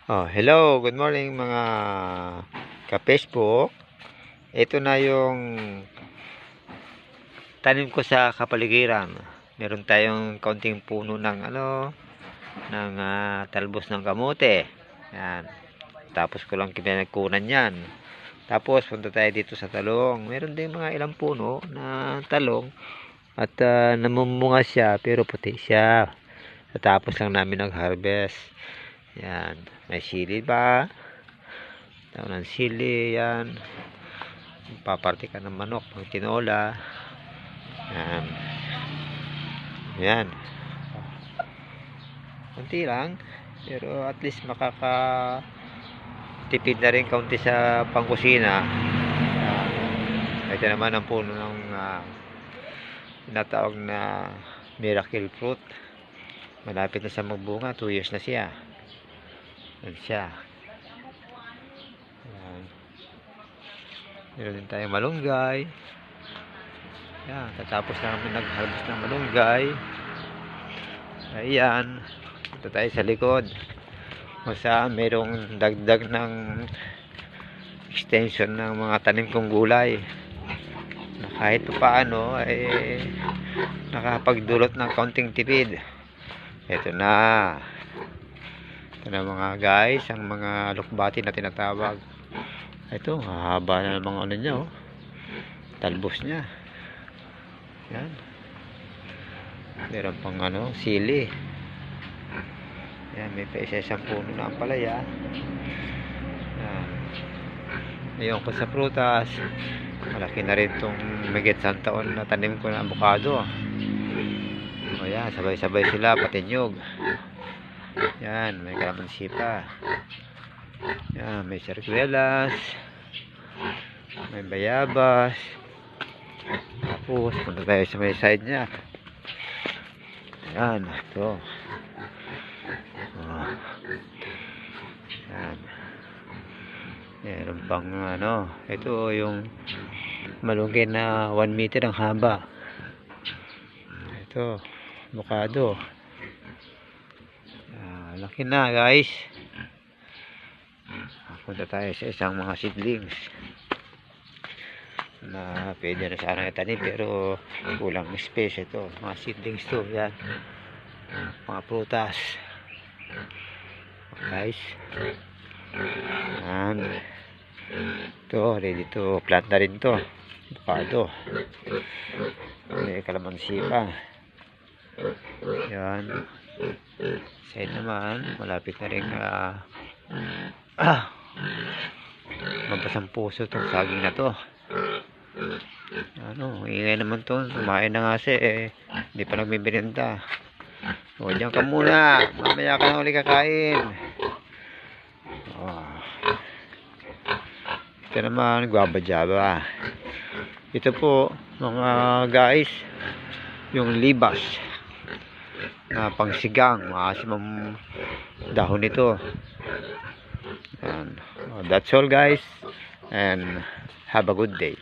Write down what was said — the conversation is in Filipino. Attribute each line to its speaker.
Speaker 1: Hello, good morning mga ka-Facebook. Ito na yung tanim ko sa kapaligiran. Meron tayong kaunting puno ng talbos ng kamote. Yan. Tapos ko lang pinagkunan yan. Tapos punta tayo dito sa talong. Meron din mga ilang puno na talong at namumunga siya pero puti siya. Tapos lang namin nag-harvest. Yan, may sili ba? Taon ng sili, yan. Paparte ka ng manok, pang tinola. Yan. Yan. Kunti lang, pero at least makakatipid na rin kaunti sa pangkusina. Ito naman ang puno ng tinatawag na miracle fruit. Malapit na siya magbunga, 2 years na siya. Yan siya. Yan. Meron din tayong malunggay. Yan, tatapos na kami nag-harvest ng malunggay. Ayan. Ito tayo sa likod. Kung saan merong dagdag ng extension ng mga tanim kong gulay. Na kahit paano ay nakapagdulot ng kaunting tipid. Ito na. Ito na mga guys, ang mga lukbati na tinatawag. Ito, hahaba na ng mga ano niya, oh. Talbos niya. Yan. Meron pang sili. Yan, may pa isa-isang puno na ang palaya. Yan. Ngayon ko sa prutas, malaki na rin itong magit sa taon na tanim ko na avocado. O yan, sabay-sabay sila, pati nyug. Yan, may kalamansi pa. Yan, may sarguelas. May bayabas. Tapos, punta tayo sa may side niya. Yan, ito. Yan. Meron pang ito yung malunggay na 1 meter ang haba. Ito, avocado. Laki na guys. Punta tayo sa isang mga seedlings na pwede na sana itanim pero kulang space. Ito mga seedlings to. Yan, mga prutas guys. Yan, ito ready to plant na rin to. Avocado, may kalamansi pa. Yan, side naman malapit na rin mabasang puso itong saging na to. Ingay naman to, kumain na nga siya hindi pa nagbibinenta. Diyan ka muna, mamaya ka na uli kakain. Ito naman guaba-jaba. Ito po mga guys, yung libas na pangsigang, maasim ang dahon nito. And that's all guys, and have a good day.